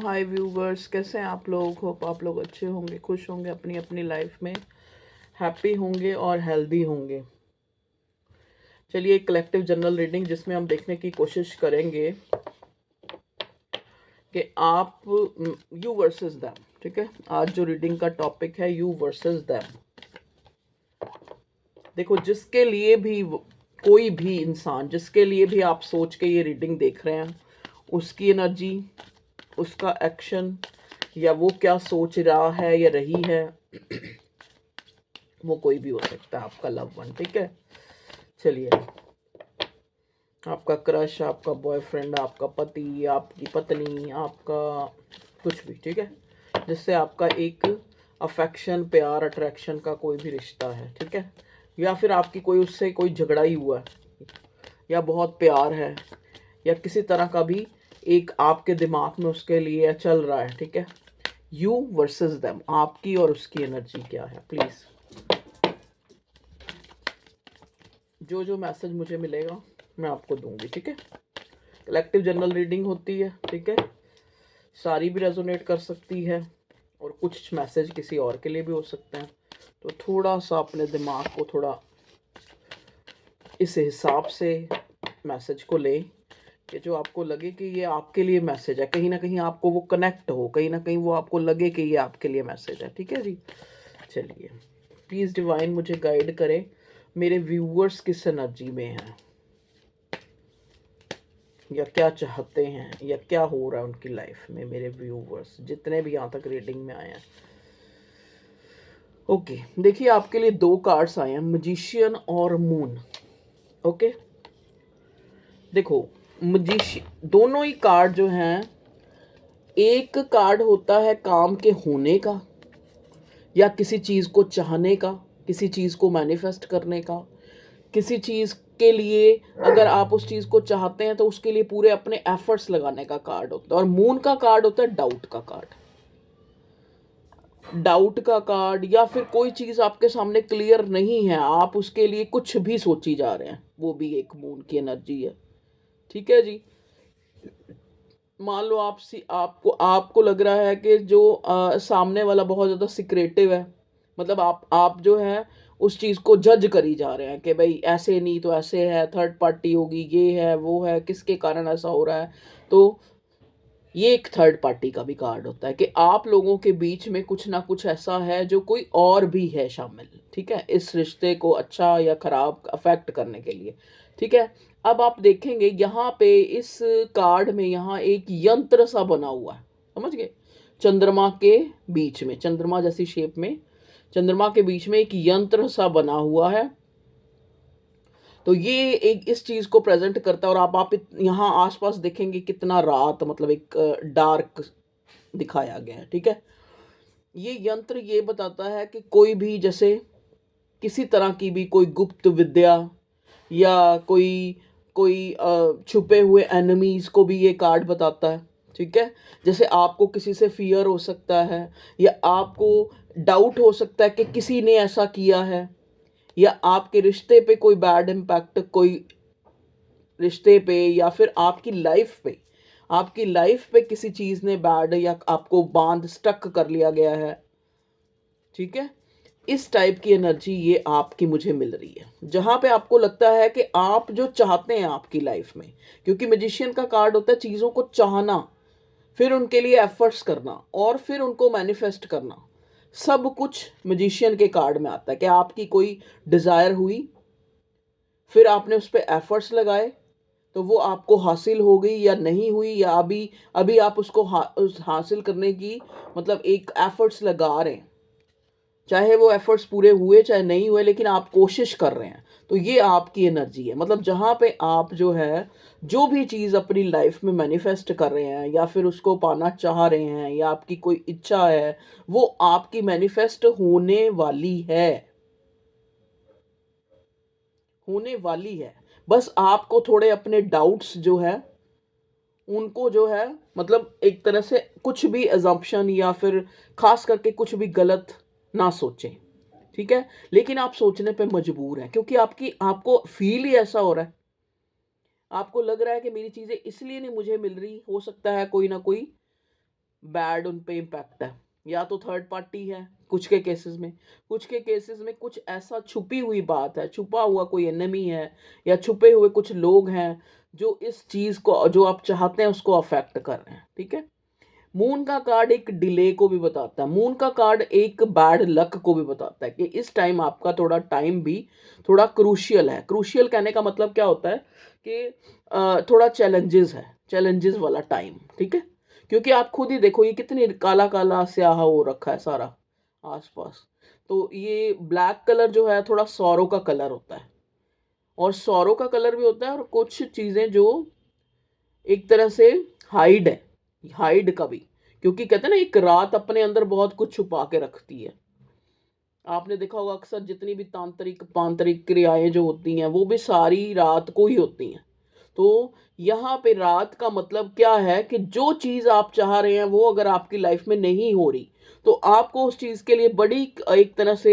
हाय viewers, कैसे हैं आप लोग। होप आप लोग अच्छे होंगे, खुश होंगे, अपनी अपनी लाइफ में हैप्पी होंगे और हेल्दी होंगे। चलिए, एक कलेक्टिव जनरल रीडिंग जिसमें हम देखने की कोशिश करेंगे कि आप यू वर्सेस दैम। ठीक है, आज जो रीडिंग का टॉपिक है यू वर्सेस दैम। देखो, जिसके लिए भी कोई भी इंसान, जिसके लिए भी आप सोच के ये रीडिंग देख रहे हैं, उसकी एनर्जी, उसका एक्शन, या वो क्या सोच रहा है या रही है, वो कोई भी हो सकता है, आपका लव वन। ठीक है, चलिए, आपका क्रश, आपका बॉयफ्रेंड, आपका पति, आपकी पत्नी, आपका कुछ भी। ठीक है, जिससे आपका एक अफेक्शन, प्यार, अट्रैक्शन का कोई भी रिश्ता है। ठीक है, या फिर आपकी कोई उससे कोई झगड़ा ही हुआ है, या बहुत प्यार है, या किसी तरह का भी एक आपके दिमाग में उसके लिए चल रहा है। ठीक है, यू वर्सेस देम, आपकी और उसकी एनर्जी क्या है। प्लीज, जो जो मैसेज मुझे मिलेगा मैं आपको दूंगी। ठीक है, कलेक्टिव जनरल रीडिंग होती है। ठीक है, सारी भी रेजोनेट कर सकती है और कुछ मैसेज किसी और के लिए भी हो सकते हैं। तो थोड़ा सा अपने दिमाग को थोड़ा इस हिसाब से मैसेज को ले कि जो आपको लगे कि ये आपके लिए मैसेज है, कहीं ना कहीं आपको वो कनेक्ट हो, कहीं ना कहीं वो आपको लगे कि ये आपके लिए मैसेज है। ठीक है जी, चलिए, प्लीज़ डिवाइन मुझे गाइड करें, मेरे व्यूअर्स किस एनर्जी में हैं, या क्या चाहते हैं, या क्या हो रहा है उनकी लाइफ में। मेरे व्यूअर्स जितने भी यहाँ तक रीडिंग में आए हैं। ओके, देखिए, आपके लिए दो कार्ड्स आए हैं, मैजिशियन और मून। ओके, देखो, मैजिशियन, दोनों ही कार्ड जो हैं, एक कार्ड होता है काम के होने का, या किसी चीज़ को चाहने का, किसी चीज़ को मैनिफेस्ट करने का, किसी चीज़ के लिए अगर आप उस चीज़ को चाहते हैं तो उसके लिए पूरे अपने एफर्ट्स लगाने का कार्ड होता है। और मून का कार्ड होता है डाउट का कार्ड, डाउट का कार्ड, या फिर कोई चीज़ आपके सामने क्लियर नहीं है, आप उसके लिए कुछ भी सोची जा रहे हैं, वो भी एक मून की एनर्जी है। ठीक है जी, मान लो आपको आपको लग रहा है कि जो सामने वाला बहुत ज़्यादा सिक्रेटिव है, मतलब आप जो है उस चीज़ को जज करी जा रहे हैं कि भाई ऐसे नहीं तो ऐसे है, थर्ड पार्टी होगी, ये है वो है, किसके कारण ऐसा हो रहा है। तो ये एक थर्ड पार्टी का भी कार्ड होता है कि आप लोगों के बीच में कुछ ना कुछ ऐसा है जो कोई और भी है शामिल। ठीक है, इस रिश्ते को अच्छा या खराब अफेक्ट करने के लिए। ठीक है, अब आप देखेंगे यहाँ पे इस कार्ड में यहाँ एक यंत्र सा बना हुआ है, समझ गए। चंद्रमा के बीच में, चंद्रमा जैसी शेप में, चंद्रमा के बीच में एक यंत्र सा बना हुआ है। तो ये एक इस चीज को प्रेजेंट करता है। और आप यहाँ आसपास देखेंगे कितना रात, मतलब एक डार्क दिखाया गया है। ठीक है, ये यंत्र ये बताता है कि कोई भी, जैसे किसी तरह की भी कोई गुप्त विद्या, या कोई कोई छुपे हुए एनिमीज को भी ये कार्ड बताता है। ठीक है, जैसे आपको किसी से फियर हो सकता है, या आपको डाउट हो सकता है कि किसी ने ऐसा किया है, या आपके रिश्ते पे कोई बैड इम्पैक्ट, कोई रिश्ते पे, या फिर आपकी लाइफ पे किसी चीज ने बैड, या आपको बांध स्टक कर लिया गया है। ठीक है, इस टाइप की एनर्जी ये आपकी मुझे मिल रही है, जहां पे आपको लगता है कि आप जो चाहते हैं आपकी लाइफ में, क्योंकि मैजिशियन का कार्ड होता है चीजों को चाहना, फिर उनके लिए एफर्ट्स करना, और फिर उनको मैनिफेस्ट करना, सब कुछ मैजिशियन के कार्ड में आता है। कि आपकी कोई डिजायर हुई, फिर आपने उस पर एफर्ट्स लगाए, तो वो आपको हासिल हो गई या नहीं हुई, या अभी अभी आप उसको हासिल करने की, मतलब एक एफर्ट्स लगा रहे हैं, चाहे वो एफर्ट्स पूरे हुए चाहे नहीं हुए, लेकिन आप कोशिश कर रहे हैं। तो ये आपकी एनर्जी है, मतलब जहाँ पे आप जो है, जो भी चीज़ अपनी लाइफ में मैनिफेस्ट कर रहे हैं, या फिर उसको पाना चाह रहे हैं, या आपकी कोई इच्छा है, वो आपकी मैनिफेस्ट होने वाली है, होने वाली है। बस आपको थोड़े अपने डाउट्स जो है उनको जो है, मतलब एक तरह से कुछ भी अजम्पशन, या फिर खास करके कुछ भी गलत ना सोचें। ठीक है, लेकिन आप सोचने पे मजबूर हैं, क्योंकि आपको फील ही ऐसा हो रहा है, आपको लग रहा है कि मेरी चीज़ें इसलिए नहीं मुझे मिल रही, हो सकता है कोई ना कोई बैड उन पे इम्पैक्ट है, या तो थर्ड पार्टी है कुछ के केसेस में, कुछ के केसेस में कुछ ऐसा छुपी हुई बात है, छुपा हुआ कोई एनिमी है, या छुपे हुए कुछ लोग हैं जो इस चीज़ को जो आप चाहते हैं उसको अफेक्ट कर रहे हैं। ठीक है। मून का कार्ड एक डिले को भी बताता है, मून का कार्ड एक बैड लक को भी बताता है कि इस टाइम आपका थोड़ा टाइम भी थोड़ा क्रूशियल है। क्रूशियल कहने का मतलब क्या होता है कि थोड़ा चैलेंजेस है, चैलेंजेस वाला टाइम। ठीक है। क्योंकि आप खुद ही देखो ये कितनी काला काला स्याह हो रखा है सारा आसपास। तो ये ब्लैक कलर जो है थोड़ा सौरों का कलर होता है, और सौरों का कलर भी होता है, और कुछ चीज़ें जो एक तरह से हाइड है, हाइड का भी, क्योंकि कहते हैं ना एक रात अपने अंदर बहुत कुछ छुपा के रखती है। आपने देखा होगा अक्सर जितनी भी तांत्रिक पांत्रिक क्रियाएं जो होती हैं वो भी सारी रात को ही होती हैं। तो यहाँ पे रात का मतलब क्या है कि जो चीज़ आप चाह रहे हैं वो अगर आपकी लाइफ में नहीं हो रही, तो आपको उस चीज़ के लिए बड़ी एक तरह से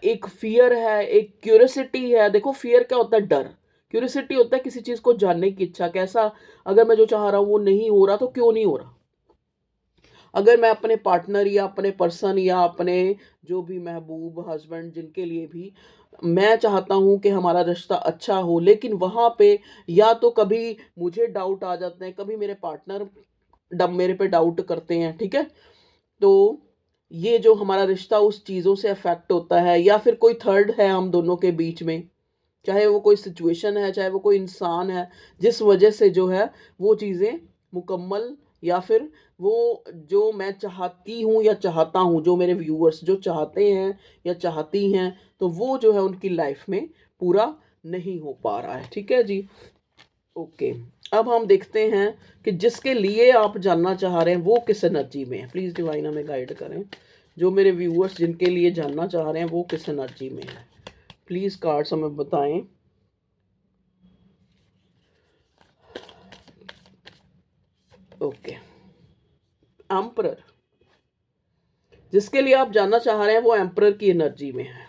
एक फियर है, एक क्यूरियोसिटी है। देखो फियर क्या होता है? डर। क्यूरियोसिटी होता है किसी चीज़ को जानने की इच्छा, कैसा, अगर मैं जो चाह रहा हूँ वो नहीं हो रहा तो क्यों नहीं हो रहा। अगर मैं अपने पार्टनर या अपने पर्सन या अपने जो भी महबूब हस्बैंड जिनके लिए भी मैं चाहता हूँ कि हमारा रिश्ता अच्छा हो, लेकिन वहाँ पे या तो कभी मुझे डाउट आ जाते हैं, कभी मेरे पार्टनर मेरे पे डाउट करते हैं। ठीक है। तो ये जो हमारा रिश्ता उस चीज़ों से अफेक्ट होता है, या फिर कोई थर्ड है हम दोनों के बीच में, चाहे वो कोई सिचुएशन है, चाहे वो कोई इंसान है, जिस वजह से जो है वो चीज़ें मुकम्मल, या फिर वो जो मैं चाहती हूँ या चाहता हूँ, जो मेरे व्यूअर्स जो चाहते हैं या चाहती हैं, तो वो जो है उनकी लाइफ में पूरा नहीं हो पा रहा है। ठीक है जी। ओके। अब हम देखते हैं कि जिसके लिए आप जानना चाह रहे हैं वो किस एनर्जी में है। प्लीज़ डिवाइन हमें गाइड करें, जो मेरे व्यूअर्स जिनके लिए जानना चाह रहे हैं वो किस एनर्जी में है। प्लीज़ कार्ड्स हमें बताएं। ओके। एम्परर, जिसके लिए आप जानना चाह रहे हैं वो एम्परर की एनर्जी में है।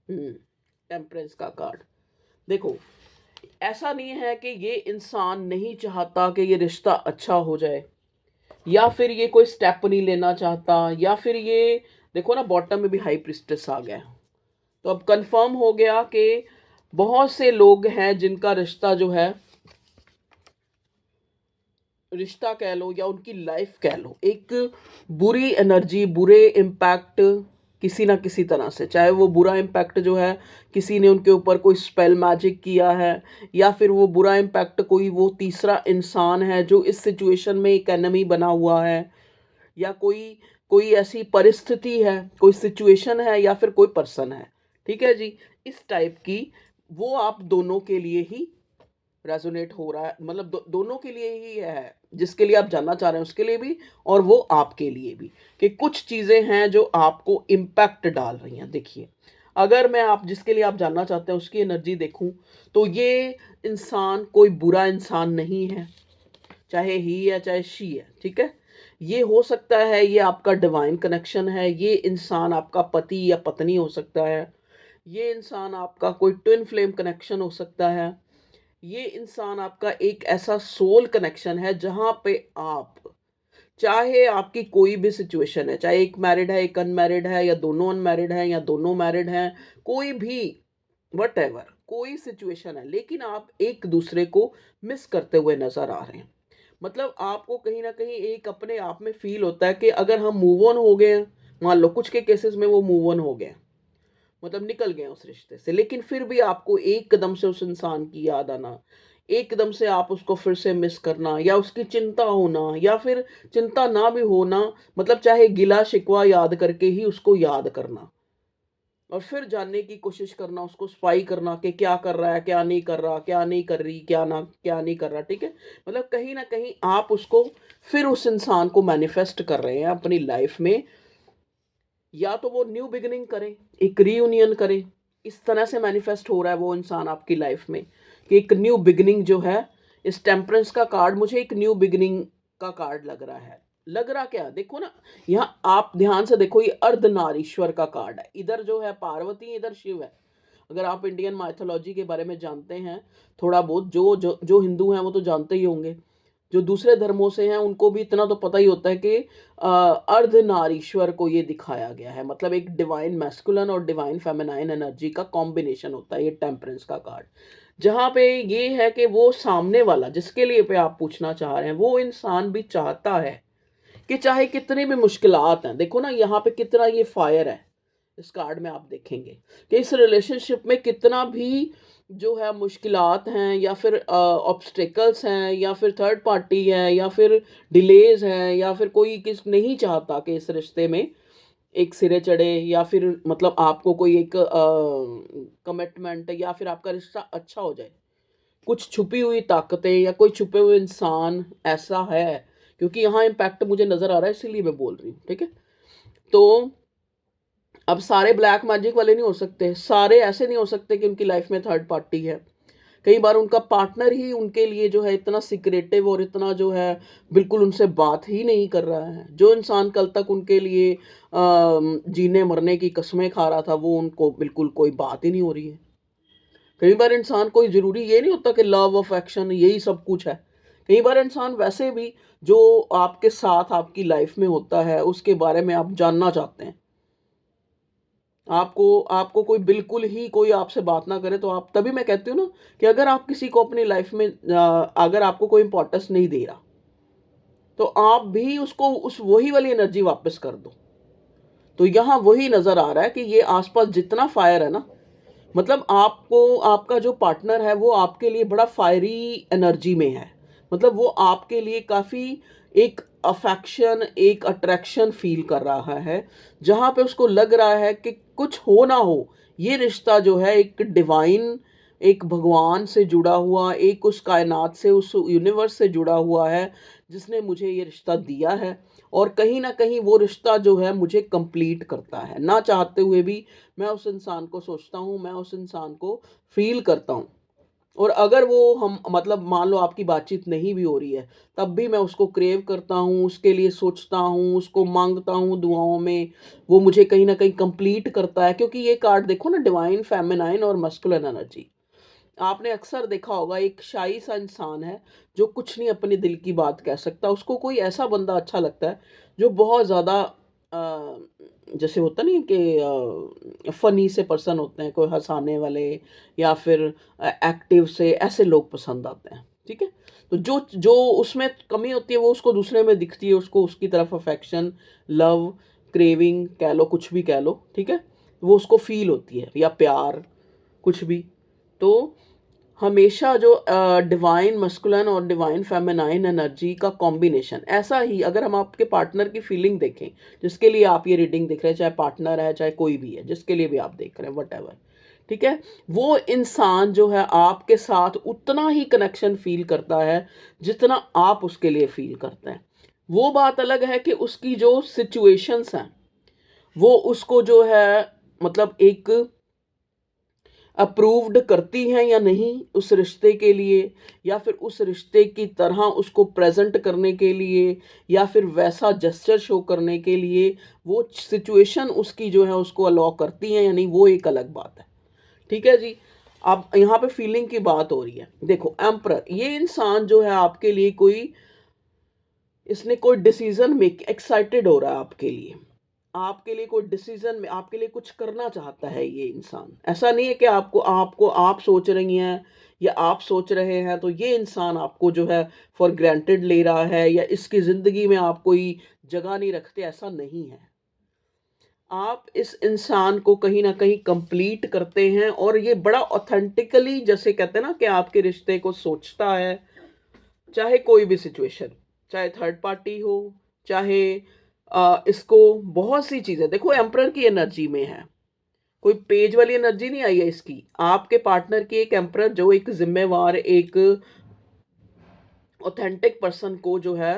टेम्परेंस का कार्ड। देखो, ऐसा नहीं है कि ये इंसान नहीं चाहता कि ये रिश्ता अच्छा हो जाए, या फिर ये कोई स्टेप नहीं लेना चाहता, या फिर ये देखो ना बॉटम में भी हाई प्रिस्टेस आ गया। तो अब कंफर्म हो गया कि बहुत से लोग हैं जिनका रिश्ता जो है, रिश्ता कह लो या उनकी लाइफ कह लो, एक बुरी एनर्जी, बुरे इम्पैक्ट किसी ना किसी तरह से, चाहे वो बुरा इम्पैक्ट जो है किसी ने उनके ऊपर कोई स्पेल मैजिक किया है, या फिर वो बुरा इम्पैक्ट कोई वो तीसरा इंसान है जो इस सिचुएशन में एक एनिमी बना हुआ है, या कोई कोई ऐसी परिस्थिति है, कोई सिचुएशन है, या फिर कोई पर्सन है। ठीक है जी। इस टाइप की वो आप दोनों के लिए ही रेजोनेट हो रहा है, मतलब दोनों के लिए ही है, जिसके लिए आप जानना चाह रहे हैं उसके लिए भी, और वो आपके लिए भी, कि कुछ चीज़ें हैं जो आपको इम्पैक्ट डाल रही हैं। देखिए, अगर मैं आप जिसके लिए आप जानना चाहते हैं उसकी एनर्जी देखूं, तो ये इंसान कोई बुरा इंसान नहीं है, चाहे ही है चाहे शी है। ठीक है। ये हो सकता है ये आपका डिवाइन कनेक्शन है, ये इंसान आपका पति या पत्नी हो सकता है, ये इंसान आपका कोई ट्विन फ्लेम कनेक्शन हो सकता है, ये इंसान आपका एक ऐसा सोल कनेक्शन है जहां पे आप, चाहे आपकी कोई भी सिचुएशन है, चाहे एक मैरिड है एक अनमैरिड है, या दोनों अनमैरिड हैं या दोनों मैरिड हैं, कोई भी वट कोई सिचुएशन है, लेकिन आप एक दूसरे को मिस करते हुए नजर आ रहे हैं। मतलब आपको कहीं ना कहीं एक अपने आप में फील होता है कि अगर हम मूव ऑन हो गए हैं, मान लो कुछ के केसेस में वो मूव ऑन हो गए हैं, मतलब निकल गए उस रिश्ते से, लेकिन फिर भी आपको एकदम से उस इंसान की याद आना, एकदम से आप उसको फिर से मिस करना, या उसकी चिंता होना, या फिर चिंता ना भी होना, मतलब चाहे गिला शिकवा याद करके ही उसको याद करना, और फिर जानने की कोशिश करना, उसको स्पाई करना कि क्या कर रहा है, क्या नहीं कर रहा, क्या नहीं कर रही, क्या नहीं कर रहा। ठीक है। मतलब कहीं ना कहीं आप उसको फिर उस इंसान को मैनिफेस्ट कर रहे हैं अपनी लाइफ में, या तो वो न्यू बिगिनिंग करे, एक रीयूनियन करे, इस तरह से मैनिफेस्ट हो रहा है वो इंसान आपकी लाइफ में, कि एक न्यू बिगिनिंग जो है, इस टेम्परेंस का कार्ड मुझे एक न्यू बिगिनिंग का कार्ड लग रहा है। लग रहा क्या, देखो ना, यहाँ आप ध्यान से देखो, ये अर्धनारीश्वर का कार्ड है, इधर जो है पार्वती, इधर शिव है। अगर आप इंडियन माइथोलॉजी के बारे में जानते हैं थोड़ा बहुत, जो जो जो हिंदू हैं वो तो जानते ही होंगे। जो दूसरे धर्मों से हैं उनको भी इतना तो पता ही होता है कि अर्धनारीश्वर को ये दिखाया गया है, मतलब एक डिवाइन मैस्कुलिन और डिवाइन फेमिनाइन एनर्जी का कॉम्बिनेशन होता है ये टेम्परेंस का कार्ड। जहाँ पे ये है कि वो सामने वाला जिसके लिए पे आप पूछना चाह रहे हैं, वो इंसान भी चाहता है कि चाहे कितनी भी मुश्किलात हैं, देखो ना यहाँ पे कितना ये फायर है इस कार्ड में, आप देखेंगे कि इस रिलेशनशिप में कितना भी जो है मुश्किलात हैं या फिर ऑब्स्टेकल्स हैं या फिर थर्ड पार्टी है या फिर डिलेज हैं या फिर कोई किस नहीं चाहता कि इस रिश्ते में एक सिरे चढ़े या फिर मतलब आपको कोई एक कमिटमेंट या फिर आपका रिश्ता अच्छा हो जाए। कुछ छुपी हुई ताकतें या कोई छुपे हुए इंसान ऐसा है, क्योंकि यहाँ इम्पैक्ट मुझे नज़र आ रहा है इसीलिए मैं बोल रही हूँ, ठीक है। तो अब सारे ब्लैक मैजिक वाले नहीं हो सकते, सारे ऐसे नहीं हो सकते कि उनकी लाइफ में थर्ड पार्टी है। कई बार उनका पार्टनर ही उनके लिए जो है इतना सिक्रेटिव और इतना जो है बिल्कुल उनसे बात ही नहीं कर रहा है। जो इंसान कल तक उनके लिए जीने मरने की कस्में खा रहा था, वो उनको बिल्कुल कोई बात ही नहीं हो रही है। कई बार इंसान कोई ज़रूरी ये नहीं होता कि लव अफेक्शन यही सब कुछ है। कई बार इंसान वैसे भी जो आपके साथ आपकी लाइफ में होता है उसके बारे में आप जानना चाहते हैं। आपको आपको कोई बिल्कुल ही कोई आपसे बात ना करे तो आप, तभी मैं कहती हूँ ना कि अगर आप किसी को अपनी लाइफ में अगर आपको कोई इंपॉर्टेंस नहीं दे रहा तो आप भी उसको उस वही वाली एनर्जी वापस कर दो। तो यहाँ वही नज़र आ रहा है कि ये आसपास जितना फायर है ना, मतलब आपको आपका जो पार्टनर है वो आपके लिए बड़ा फायरी एनर्जी में है, मतलब वो आपके लिए काफ़ी एक अफेक्शन एक अट्रैक्शन फील कर रहा है, जहाँ पे उसको लग रहा है कि कुछ हो ना हो ये रिश्ता जो है एक डिवाइन, एक भगवान से जुड़ा हुआ, एक उस कायनात से उस यूनिवर्स से जुड़ा हुआ है जिसने मुझे ये रिश्ता दिया है। और कहीं ना कहीं वो रिश्ता जो है मुझे कंप्लीट करता है, ना चाहते हुए भी मैं उस इंसान को सोचता हूँ, मैं उस इंसान को फ़ील करता हूँ। और अगर वो हम मतलब मान लो आपकी बातचीत नहीं भी हो रही है, तब भी मैं उसको क्रेव करता हूँ, उसके लिए सोचता हूँ, उसको माँगता हूँ दुआओं में। वो मुझे कहीं न कहीं कंप्लीट करता है, क्योंकि ये कार्ड देखो ना, डिवाइन फेमिनाइन और मस्कुलिन एनर्जी। आपने अक्सर देखा होगा एक शाई सा इंसान है जो कुछ नहीं अपने दिल की बात कह सकता, उसको कोई ऐसा बंदा अच्छा लगता है जो बहुत ज़्यादा जैसे होता नहीं है कि फ़नी से पर्सन होते हैं, कोई हँसाने वाले या फिर एक्टिव से, ऐसे लोग पसंद आते हैं, ठीक है। तो जो जो उसमें कमी होती है वो उसको दूसरे में दिखती है, उसको उसकी तरफ अफेक्शन, लव, क्रेविंग कह लो, कुछ भी कह लो, ठीक है, वो उसको फील होती है, या प्यार, कुछ भी। तो हमेशा जो डिवाइन मस्कुलिन और डिवाइन फेमिनाइन एनर्जी का कॉम्बिनेशन, ऐसा ही अगर हम आपके पार्टनर की फीलिंग देखें, जिसके लिए आप ये रीडिंग देख रहे हैं, चाहे पार्टनर है चाहे कोई भी है, जिसके लिए भी आप देख रहे हैं, वट एवर, ठीक है, वो इंसान जो है आपके साथ उतना ही कनेक्शन फील करता है जितना आप उसके लिए फील करते हैं। वो बात अलग है कि उसकी जो सिचुएशंस हैं वो उसको जो है मतलब एक अप्रूव्ड करती हैं या नहीं उस रिश्ते के लिए, या फिर उस रिश्ते की तरह उसको प्रेजेंट करने के लिए, या फिर वैसा जेस्चर शो करने के लिए वो सिचुएशन उसकी जो है उसको अलाउ करती हैं या नहीं, वो एक अलग बात है, ठीक है जी। अब यहाँ पे फीलिंग की बात हो रही है, देखो एम्परर, ये इंसान जो है आपके लिए कोई, इसने कोई डिसीजन मेक एक्साइटेड हो रहा है आपके लिए, आपके लिए कोई डिसीजन में आपके लिए कुछ करना चाहता है ये इंसान। ऐसा नहीं है कि आपको आपको आप सोच रही हैं या आप सोच रहे हैं तो ये इंसान आपको जो है फॉर ग्रांटेड ले रहा है या इसकी ज़िंदगी में आप कोई जगह नहीं रखते, ऐसा नहीं है। आप इस इंसान को कहीं न कहीं कंप्लीट करते हैं और ये बड़ा ऑथेंटिकली, जैसे कहते हैं ना कि आपके रिश्ते को सोचता है, चाहे कोई भी सिचुएशन, चाहे थर्ड पार्टी हो, चाहे इसको बहुत सी चीज़ें, देखो एम्परर की एनर्जी में है, कोई पेज वाली एनर्जी नहीं आई है इसकी, आपके पार्टनर की एक एम्परर जो एक जिम्मेवार, एक ऑथेंटिक पर्सन को जो है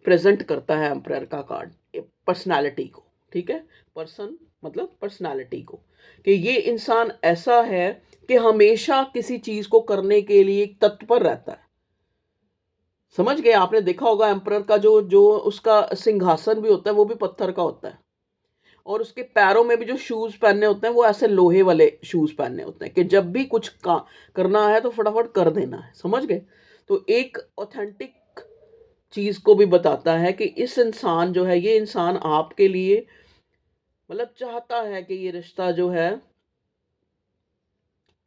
प्रेजेंट करता है, एम्परर का कार्ड पर्सनालिटी को, ठीक है, पर्सन मतलब पर्सनालिटी को, कि ये इंसान ऐसा है कि हमेशा किसी चीज़ को करने के लिए तत्पर रहता है। समझ गए, आपने देखा होगा एम्परर का जो जो उसका सिंहासन भी होता है वो भी पत्थर का होता है, और उसके पैरों में भी जो शूज़ पहनने होते हैं वो ऐसे लोहे वाले शूज़ पहनने होते हैं कि जब भी कुछ करना है तो फटाफट कर देना है, समझ गए। तो एक ऑथेंटिक चीज़ को भी बताता है कि इस इंसान जो है, ये इंसान आपके लिए मतलब चाहता है कि ये रिश्ता जो है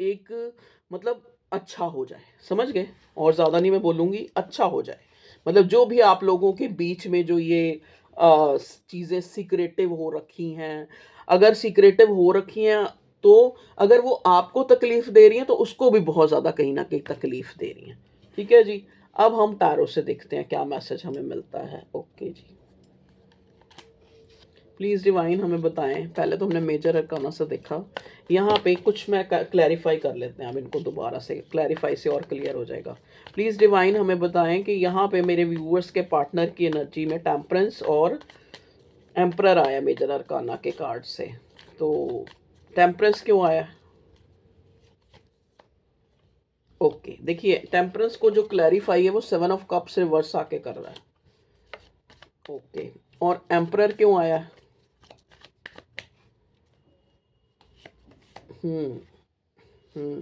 एक मतलब अच्छा हो जाए, समझ गए? और ज़्यादा नहीं मैं बोलूँगी, अच्छा हो जाए। मतलब जो भी आप लोगों के बीच में जो ये चीज़ें सीक्रेटिव हो रखी हैं, अगर सीक्रेटिव हो रखी हैं, तो अगर वो आपको तकलीफ़ दे रही हैं, तो उसको भी बहुत ज़्यादा कहीं न कहीं तकलीफ़ दे रही हैं। ठीक है जी? अब हम टैरो से देखते हैं क्या मैसेज हमें मिलता है। Okay ji. प्लीज़ डिवाइन हमें बताएं। पहले तो हमने मेजर अरकाना से देखा, यहाँ पे कुछ मैं क्लैरिफाई कर लेते हैं, अब इनको दोबारा से क्लैरिफाई से और क्लियर हो जाएगा। प्लीज़ डिवाइन हमें बताएं कि यहाँ पे मेरे व्यूअर्स के पार्टनर की एनर्जी में टेम्परेंस और एम्परर आया मेजर अरकाना के कार्ड से, तो टेम्परेंस क्यों आया? ओके, देखिए टेम्परेंस को जो क्लैरिफाई है वो 7 ऑफ कप्स रिवर्स आके कर रहा है। ओके, और एम्परर क्यों आया? हम्म हम्म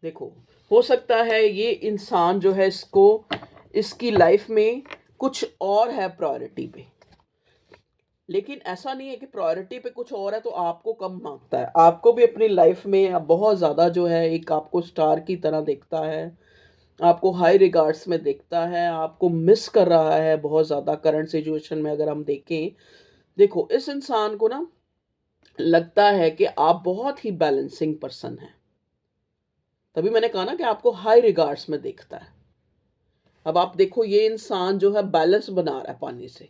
देखो, हो सकता है ये इंसान जो है, इसको इसकी लाइफ में कुछ और है प्रायोरिटी पे, लेकिन ऐसा नहीं है कि प्रायोरिटी पे कुछ और है तो आपको कम मांगता है। आपको भी अपनी लाइफ में अब बहुत ज़्यादा जो है, एक आपको स्टार की तरह देखता है, आपको हाई रिगार्ड्स में देखता है, आपको मिस कर रहा है बहुत ज़्यादा करंट सिचुएशन में अगर हम देखें। देखो, इस इंसान को ना लगता है कि आप बहुत ही बैलेंसिंग पर्सन हैं, तभी मैंने कहा ना कि आपको हाई रिगार्ड्स में देखता है। अब आप देखो, ये इंसान जो है बैलेंस बना रहा है पानी से,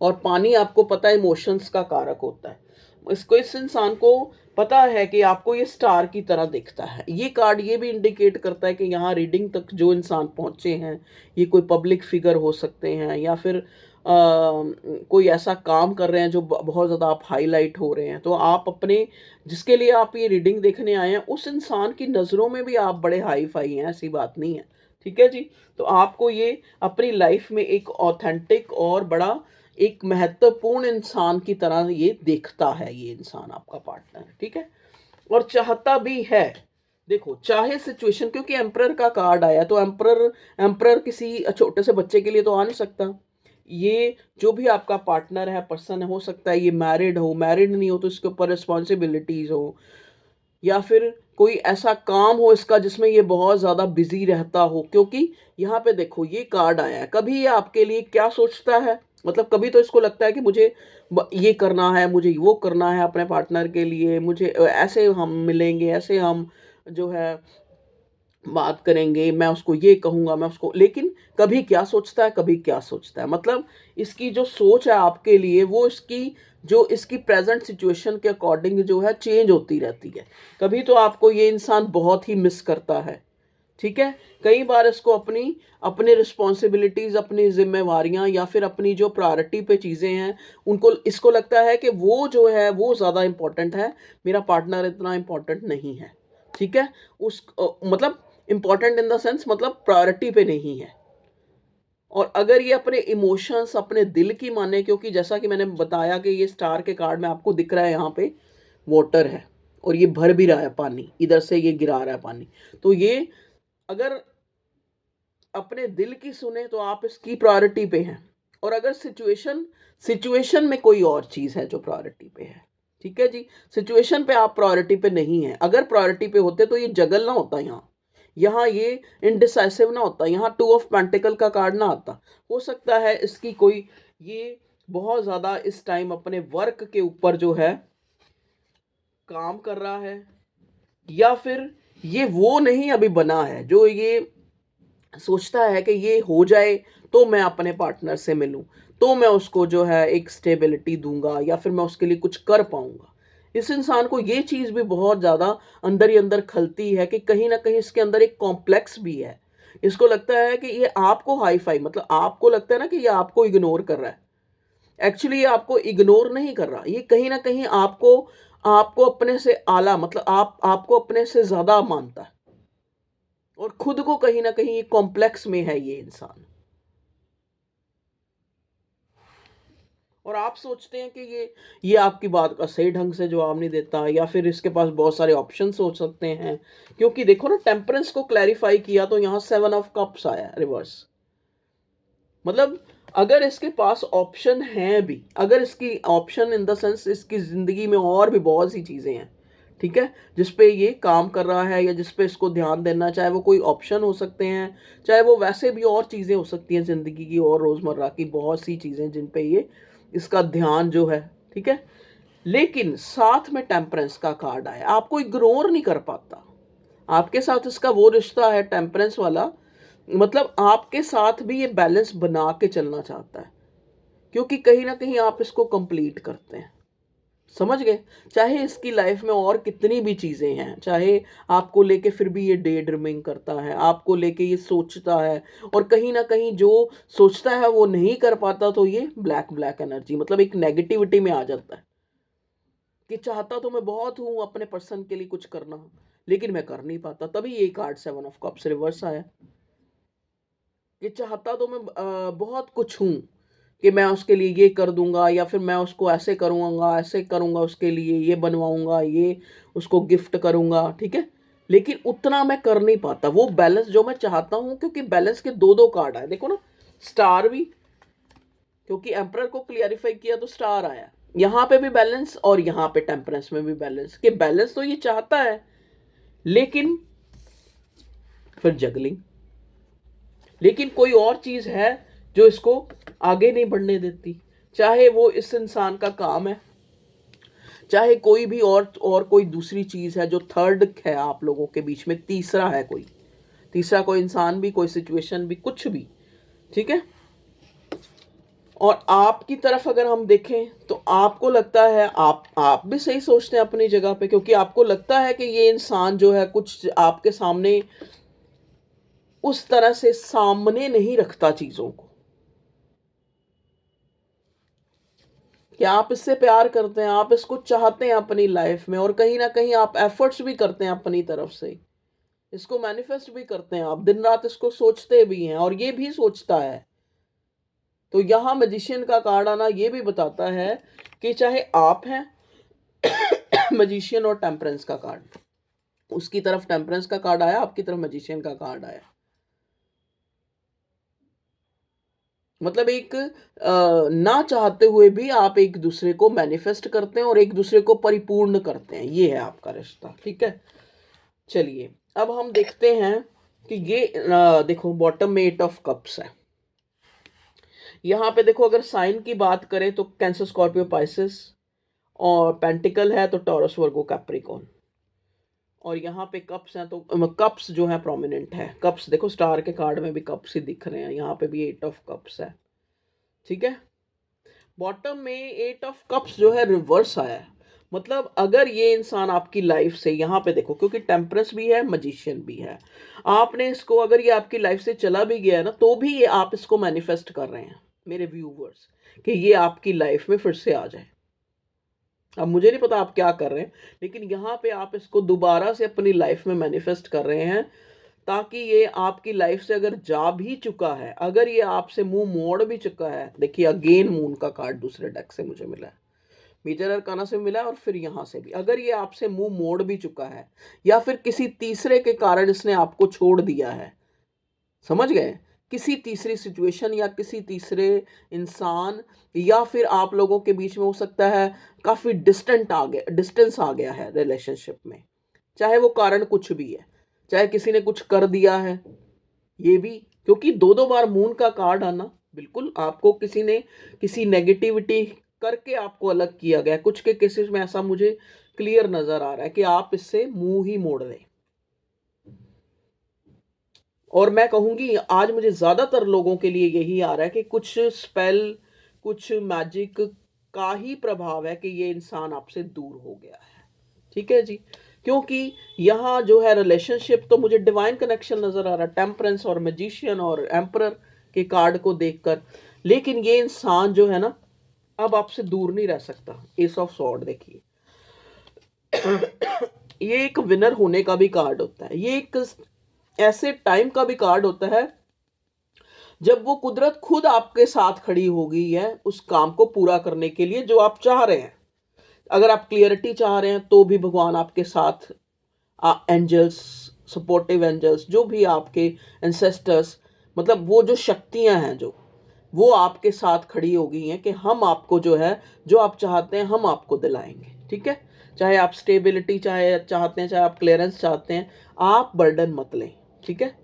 और पानी आपको पता है इमोशंस का कारक होता है। इसको, इस इंसान को पता है कि आपको ये स्टार की तरह दिखता है। ये कार्ड ये भी इंडिकेट करता है कि यहाँ रीडिंग तक जो इंसान पहुँचे हैं, ये कोई पब्लिक फिगर हो सकते हैं, या फिर कोई ऐसा काम कर रहे हैं जो बहुत ज़्यादा आप हाईलाइट हो रहे हैं, तो आप अपने, जिसके लिए आप ये रीडिंग देखने आए हैं, उस इंसान की नज़रों में भी आप बड़े हाई फाई हैं, ऐसी बात नहीं है। ठीक है जी? तो आपको ये अपनी लाइफ में एक ऑथेंटिक और बड़ा एक महत्वपूर्ण इंसान की तरह ये देखता है, ये इंसान आपका पार्टनर। ठीक है? और चाहता भी है। देखो, चाहे सिचुएशन, क्योंकि एम्परर का कार्ड आया, तो एम्परर एम्परर किसी छोटे से बच्चे के लिए तो आ नहीं सकता। ये जो भी आपका पार्टनर है, पर्सन है, हो सकता है ये मैरिड हो, मैरिड नहीं हो तो इसके ऊपर रिस्पॉन्सिबिलिटीज हो, या फिर कोई ऐसा काम हो इसका जिसमें ये बहुत ज़्यादा बिजी रहता हो। क्योंकि यहाँ पे देखो, ये कार्ड आया है, कभी ये आपके लिए क्या सोचता है, मतलब कभी तो इसको लगता है कि मुझे ये करना है, मुझे वो करना है अपने पार्टनर के लिए, मुझे ऐसे हम मिलेंगे, ऐसे हम जो है बात करेंगे, मैं उसको ये कहूँगा, मैं उसको, लेकिन कभी क्या सोचता है, कभी क्या सोचता है, मतलब इसकी जो सोच है आपके लिए, वो इसकी जो इसकी प्रेजेंट सिचुएशन के अकॉर्डिंग जो है चेंज होती रहती है। कभी तो आपको ये इंसान बहुत ही मिस करता है। ठीक है? कई बार इसको अपनी अपनी रिस्पॉन्सिबिलिटीज़, अपनी जिम्मेवारियां, या फिर अपनी जो प्रायोरिटी पे चीज़ें हैं, उनको, इसको लगता है कि वो जो है वो ज़्यादा इम्पोर्टेंट है, मेरा पार्टनर इतना इम्पोर्टेंट नहीं है। ठीक है? मतलब इम्पोर्टेंट इन द सेंस, मतलब प्रायोरिटी पे नहीं है। और अगर ये अपने इमोशंस, अपने दिल की माने, क्योंकि जैसा कि मैंने बताया कि ये स्टार के कार्ड में आपको दिख रहा है, यहाँ पे वाटर है और ये भर भी रहा है पानी, इधर से ये गिरा रहा है पानी, तो ये अगर अपने दिल की सुने तो आप इसकी प्रायोरिटी पे हैं, और अगर सिचुएशन सिचुएशन में कोई और चीज़ है जो प्रायोरिटी पे है। ठीक है जी? सिचुएशन पे आप प्रायोरिटी पे नहीं है। अगर प्रायोरिटी पे होते तो ये जगल ना होता, यहाँ यहाँ ये इनडिसाइसिव ना होता, यहाँ 2 ऑफ पेंटिकल का कार्ड ना आता। हो सकता है इसकी कोई, ये बहुत ज़्यादा इस टाइम अपने वर्क के ऊपर जो है काम कर रहा है, या फिर ये वो नहीं अभी बना है जो ये सोचता है कि ये हो जाए तो मैं अपने पार्टनर से मिलूं, तो मैं उसको जो है एक स्टेबिलिटी दूंगा, या फिर मैं उसके लिए कुछ कर पाऊंगा। इस इंसान को ये चीज़ भी बहुत ज़्यादा अंदर ही अंदर खलती है कि कहीं ना कहीं इसके अंदर एक कॉम्प्लेक्स भी है। इसको लगता है कि ये आपको हाई फाई, मतलब आपको लगता है ना कि ये आपको इग्नोर कर रहा है। एक्चुअली ये आपको इग्नोर नहीं कर रहा, ये कहीं ना कहीं आपको आपको अपने से आला, मतलब आपको अपने से ज़्यादा मानता है, और खुद को कहीं ना कहीं कॉम्प्लेक्स में है ये इंसान। और आप सोचते हैं कि ये आपकी बात का सही ढंग से जवाब नहीं देता, या फिर इसके पास बहुत सारे ऑप्शंस हो सकते हैं। क्योंकि देखो ना, टेम्परेंस को क्लैरिफाई किया तो यहाँ 7 ऑफ कप्स आया रिवर्स। मतलब अगर इसके पास ऑप्शन है भी, अगर इसकी ऑप्शन इन द सेंस इसकी ज़िंदगी में और भी बहुत सी चीज़ें हैं, ठीक है, जिस पे ये काम कर रहा है या जिस पे इसको ध्यान देना, चाहे वो कोई ऑप्शन हो सकते हैं, चाहे वो वैसे भी और चीज़ें हो सकती हैं ज़िंदगी की, और रोज़मर्रा की बहुत सी चीज़ें जिन पे ये इसका ध्यान जो है, ठीक है, लेकिन साथ में टेम्परेंस का कार्ड आया, आपको इग्नोर नहीं कर पाता। आपके साथ इसका वो रिश्ता है टेम्परेंस वाला, मतलब आपके साथ भी ये बैलेंस बना के चलना चाहता है, क्योंकि कहीं ना कहीं आप इसको कंप्लीट करते हैं। समझ गए? चाहे इसकी लाइफ में और कितनी भी चीज़ें हैं, चाहे आपको लेके फिर भी ये डे ड्रीमिंग करता है, आपको लेके ये सोचता है, और कहीं ना कहीं जो सोचता है वो नहीं कर पाता, तो ये ब्लैक ब्लैक एनर्जी, मतलब एक नेगेटिविटी में आ जाता है कि चाहता तो मैं बहुत हूँ अपने पर्सन के लिए कुछ करना, लेकिन मैं कर नहीं पाता। तभी ये कार्ड 7 ऑफ कप्स रिवर्स आया कि चाहता तो मैं बहुत कुछ हूँ कि मैं उसके लिए ये कर दूंगा, या फिर मैं उसको ऐसे करूंगा उसके लिए, ये बनवाऊंगा, ये उसको गिफ्ट करूंगा, ठीक है, लेकिन उतना मैं कर नहीं पाता वो बैलेंस जो मैं चाहता हूँ, क्योंकि बैलेंस के दो दो कार्ड आए, देखो ना, स्टार भी, क्योंकि एम्परर को क्लियरिफाई किया तो स्टार आया, यहाँ पे भी बैलेंस और यहाँ पे टेम्परेंस में भी बैलेंस, कि बैलेंस तो ये चाहता है, लेकिन फिर जगलिंग, लेकिन कोई और चीज है जो इसको आगे नहीं बढ़ने देती, चाहे वो इस इंसान का काम है, चाहे कोई भी और कोई दूसरी चीज है जो थर्ड है आप लोगों के बीच में, तीसरा है, कोई तीसरा, कोई इंसान भी, कोई सिचुएशन भी, कुछ भी, ठीक है। और आपकी तरफ अगर हम देखें तो आपको लगता है आप भी सही सोचते हैं अपनी जगह पे, क्योंकि आपको लगता है कि ये इंसान जो है कुछ आपके सामने उस तरह से सामने नहीं रखता चीजों को, कि आप इससे प्यार करते हैं, आप इसको चाहते हैं अपनी लाइफ में, और कहीं ना कहीं आप एफर्ट्स भी करते हैं अपनी तरफ से, इसको मैनिफेस्ट भी करते हैं, आप दिन रात इसको सोचते भी हैं और ये भी सोचता है। तो यहाँ मैजिशियन का कार्ड आना ये भी बताता है कि चाहे आप हैं मैजिशियन, और टेम्परेंस का कार्ड, उसकी तरफ टेम्परेंस का कार्ड आया, आपकी तरफ मैजिशियन का कार्ड आया, मतलब एक ना चाहते हुए भी आप एक दूसरे को मैनिफेस्ट करते हैं और एक दूसरे को परिपूर्ण करते हैं, ये है आपका रिश्ता, ठीक है। चलिए अब हम देखते हैं कि ये देखो बॉटम में 8 ऑफ कप्स है, यहाँ पे देखो अगर साइन की बात करें तो कैंसर, स्कॉर्पियो, पाइसेस, और पेंटिकल है तो टॉरस, वर्गो, कैप्रिकॉर्न, और यहाँ पे कप्स हैं तो कप्स जो है प्रोमिनेंट है, कप्स देखो स्टार के कार्ड में भी कप्स ही दिख रहे हैं, यहाँ पे भी 8 ऑफ कप्स है, ठीक है। बॉटम में 8 ऑफ कप्स जो है रिवर्स आया है, मतलब अगर ये इंसान आपकी लाइफ से, यहाँ पे देखो क्योंकि टेम्परेंस भी है, मजिशियन भी है, आपने इसको, अगर ये आपकी लाइफ से चला भी गया है ना, तो भी ये आप इसको मैनिफेस्ट कर रहे हैं मेरे व्यूवर्स, कि ये आपकी लाइफ में फिर से आ जाए। अब मुझे नहीं पता आप क्या कर रहे हैं, लेकिन यहाँ पे आप इसको दोबारा से अपनी लाइफ में मैनिफेस्ट कर रहे हैं, ताकि ये आपकी लाइफ से अगर जा भी चुका है, अगर ये आपसे मुंह मोड़ भी चुका है, देखिए अगेन मून का कार्ड दूसरे डेक से मुझे मिला है, मेजर अरकाना से मिला है, और फिर यहाँ से भी, अगर ये आपसे मुंह मोड़ भी चुका है, या फिर किसी तीसरे के कारण इसने आपको छोड़ दिया है, समझ गए, किसी तीसरी सिचुएशन या किसी तीसरे इंसान, या फिर आप लोगों के बीच में हो सकता है काफ़ी डिस्टेंस आ गया है रिलेशनशिप में, चाहे वो कारण कुछ भी है, चाहे किसी ने कुछ कर दिया है, ये भी, क्योंकि दो दो बार मून का कार्ड आना, बिल्कुल आपको किसी ने किसी नेगेटिविटी करके आपको अलग किया गया, कुछ के केसेस में ऐसा मुझे क्लियर नजर आ रहा है कि आप इससे मुंह ही मोड़ रहे। और मैं कहूंगी आज मुझे ज्यादातर लोगों के लिए यही आ रहा है कि कुछ स्पेल, कुछ मैजिक का ही प्रभाव है कि ये इंसान आपसे दूर हो गया है, ठीक है जी। क्योंकि यहाँ जो है रिलेशनशिप, तो मुझे डिवाइन कनेक्शन नजर आ रहा है, टेम्परेंस और मैजिशियन और एम्परर के कार्ड को देखकर, लेकिन ये इंसान जो है ना अब आपसे दूर नहीं रह सकता। एस ऑफ सॉर्ड देखिए, ये एक विनर होने का भी कार्ड होता है, ये एक ऐसे टाइम का भी कार्ड होता है जब वो कुदरत खुद आपके साथ खड़ी हो गई है उस काम को पूरा करने के लिए जो आप चाह रहे हैं। अगर आप क्लियरिटी चाह रहे हैं तो भी भगवान आपके साथ, एंजल्स, सपोर्टिव एंजल्स, जो भी आपके एंसेस्टर्स, मतलब वो जो शक्तियां हैं जो, वो आपके साथ खड़ी हो गई हैं कि हम आपको जो है, जो आप चाहते हैं हम आपको दिलाएंगे। ठीक है, चाहे आप स्टेबिलिटी चाहे चाहते हैं, चाहे आप क्लियरेंस चाहते हैं, आप बर्डन मत लें। ठीक है,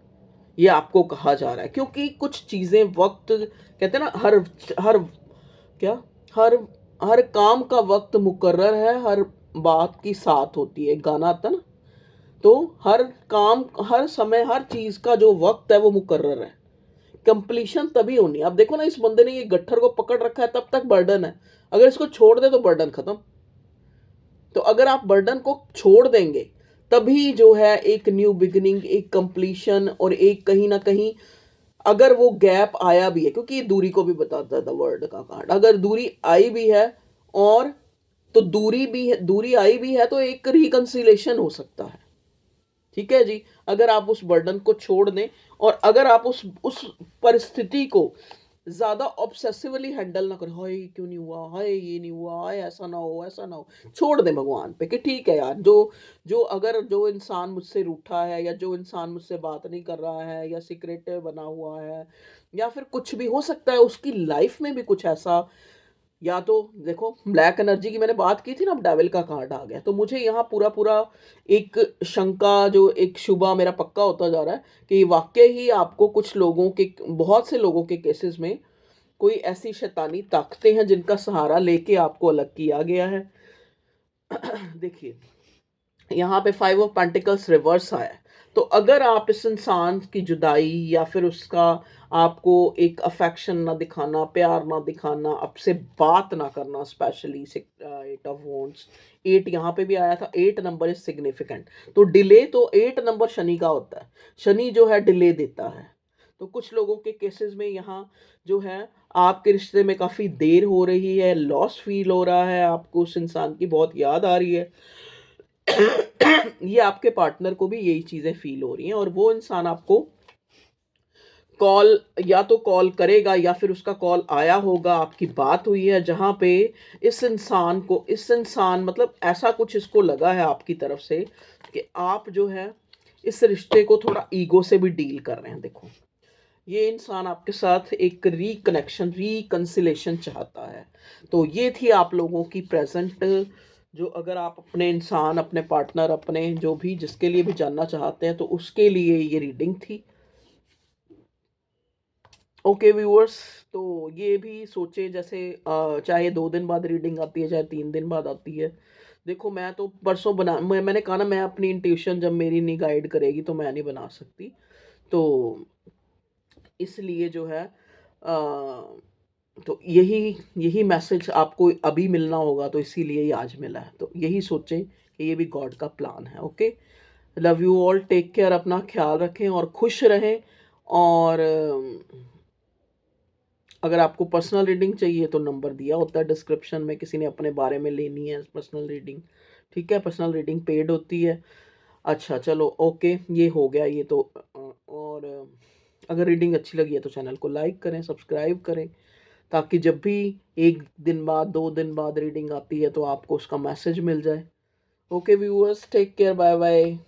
ये आपको कहा जा रहा है, क्योंकि कुछ चीज़ें वक्त, कहते हैं ना, हर हर क्या हर हर काम का वक्त मुकर्रर है, हर बात की साथ होती है, एक गाना आता है ना। तो हर काम, हर समय, हर चीज़ का जो वक्त है वो मुकर्रर है। कंप्लीशन तभी होनी है। अब देखो ना, इस बंदे ने ये गट्ठर को पकड़ रखा है, तब तक बर्डन है, अगर इसको छोड़ दे तो बर्डन खत्म। तो अगर आप बर्डन को छोड़ देंगे, तभी जो है एक न्यू बिगिनिंग, एक कंप्लीशन, और एक कहीं ना कहीं अगर वो गैप आया भी है, क्योंकि ये दूरी को भी बताता था वर्ड का कार्ड, अगर दूरी आई भी है, और तो दूरी भी है, दूरी आई भी है, तो एक रिकंसिलेशन हो सकता है। ठीक है जी, अगर आप उस बर्डन को छोड़ दें, और अगर आप उस परिस्थिति को ज्यादा ऑब्सेसिवली हैंडल ना करें, हाय क्यों नहीं हुआ, हाय ये नहीं हुआ, हाय ऐसा ना हो, ऐसा ना हो, छोड़ दें भगवान पे कि ठीक है यार, जो जो अगर जो इंसान मुझसे रूठा है, या जो इंसान मुझसे बात नहीं कर रहा है, या सिक्रेटिव बना हुआ है, या फिर कुछ भी हो सकता है उसकी लाइफ में भी कुछ ऐसा, या तो देखो ब्लैक एनर्जी की मैंने बात की थी ना, अब डेविल का कार्ड आ गया, तो मुझे यहाँ पूरा पूरा एक शंका, जो एक शुबा मेरा पक्का होता जा रहा है कि वाकई ही आपको कुछ लोगों के, बहुत से लोगों के केसेस में कोई ऐसी शैतानी ताकतें हैं जिनका सहारा लेके आपको अलग किया गया है। देखिए, यहाँ पे 5 ऑफ पेंटिकल्स रिवर्स आया है। तो अगर आप इस इंसान की जुदाई, या फिर उसका, आपको एक अफेक्शन ना दिखाना, प्यार ना दिखाना, आपसे बात ना करना, स्पेशली 8 ऑफ वॉन्ड्स, 8 यहाँ पे भी आया था, 8 नंबर इज सिग्निफिकेंट। तो डिले, तो 8 नंबर शनि का होता है, शनि जो है डिले देता है। तो कुछ लोगों के केसेस में यहाँ जो है, आपके रिश्ते में काफ़ी देर हो रही है, लॉस फील हो रहा है, आपको उस इंसान की बहुत याद आ रही है। ये आपके पार्टनर को भी यही चीजें फील हो रही हैं, और वो इंसान आपको कॉल, या तो कॉल करेगा, या फिर उसका कॉल आया होगा, आपकी बात हुई है, जहां पे इस इंसान को, इस इंसान मतलब ऐसा कुछ इसको लगा है आपकी तरफ से कि आप जो है इस रिश्ते को थोड़ा ईगो से भी डील कर रहे हैं। देखो, ये इंसान आपके साथ एक रिकनेक्शन, रिकंसिलेशन चाहता है। तो ये थी आप लोगों की प्रेजेंट, जो अगर आप अपने इंसान, अपने पार्टनर, अपने जो भी, जिसके लिए भी जानना चाहते हैं, तो उसके लिए ये रीडिंग थी। ओके व्यूअर्स, तो ये भी सोचे, जैसे चाहे 2 दिन बाद रीडिंग आती है, चाहे 3 दिन बाद आती है। देखो, मैं तो परसों मैंने कहा ना, मैं अपनी इंट्यूशन जब मेरी नहीं गाइड करेगी तो मैं नहीं बना सकती। तो इसलिए जो है, तो यही यही मैसेज आपको अभी मिलना होगा, तो इसीलिए ये आज मिला है। तो यही सोचें कि ये भी गॉड का प्लान है। Okay, love you all, take care, अपना ख्याल रखें और खुश रहें। और अगर आपको पर्सनल रीडिंग चाहिए तो नंबर दिया होता है डिस्क्रिप्शन में, किसी ने अपने बारे में लेनी है पर्सनल रीडिंग, ठीक है, पर्सनल रीडिंग पेड होती है। अच्छा चलो, ओके, ये हो गया ये तो। और अगर रीडिंग अच्छी लगी है तो चैनल को लाइक करें, सब्सक्राइब करें, ताकि जब भी 1 दिन बाद, 2 दिन बाद रीडिंग आती है तो आपको उसका मैसेज मिल जाए। Okay viewers, take care, bye bye.